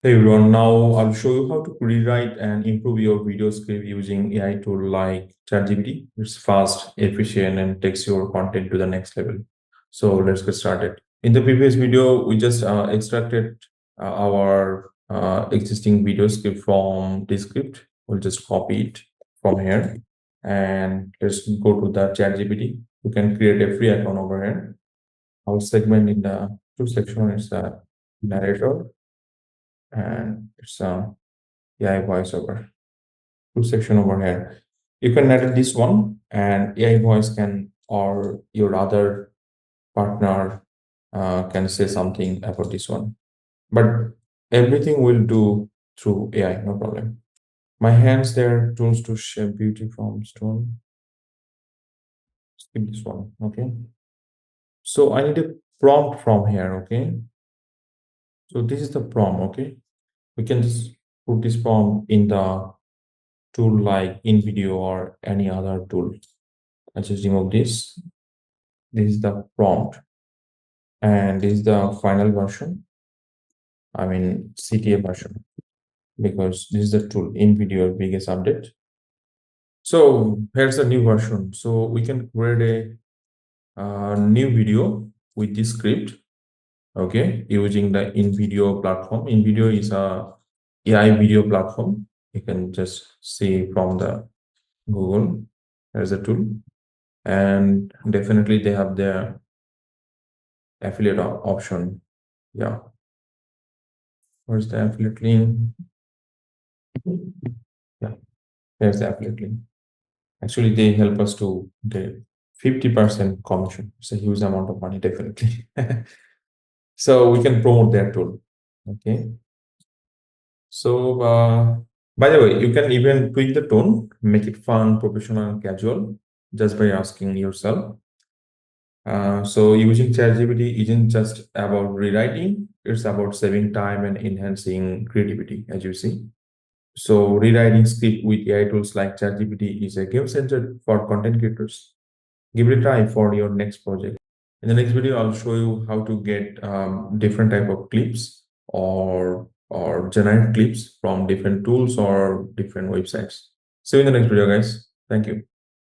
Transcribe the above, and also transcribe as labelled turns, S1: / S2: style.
S1: Hey everyone, now I'll show you how to rewrite and improve your video script using AI tool like ChatGPT. It's fast, efficient, and takes your content to the next level. So let's get started. In the previous video, we just extracted our existing video script from this script. We'll just copy it from here and let's go to the ChatGPT. You can create a free account over here. I'll segment in the two sections. It's a narrator and it's AI voiceover. Two section over here. You can edit this one, and AI voice can or your other partner can say something about this one. But everything will do through AI, no problem. My hands there, tools to shape beauty from stone. Skip this one, okay? So I need a prompt from here, okay? So this is the prompt, okay? We can just put this prompt in the tool like InVideo or any other tool. I just remove this. This is the prompt, and this is the final version. I mean CTA version because this is the tool InVideo biggest update. So here's the new version. So we can create a new video with this script. Okay, using the InVideo platform. InVideo is a AI video platform. You can just see from the Google. There's a tool, and definitely they have their affiliate option. Yeah, where's the affiliate link? Yeah, there's the affiliate link. Actually, they help us to get 50% commission. It's a huge amount of money, definitely. So we can promote their tool. Okay. So by the way, you can even tweak the tone, make it fun, professional, and casual just by asking yourself. So using ChatGPT isn't just about rewriting, it's about saving time and enhancing creativity, as you see. So rewriting script with AI tools like ChatGPT is a game changer for content creators. Give it a try for your next project. In the next video, I'll show you how to get different type of clips or generate clips from different tools or different websites. See you in the next video, guys. Thank you.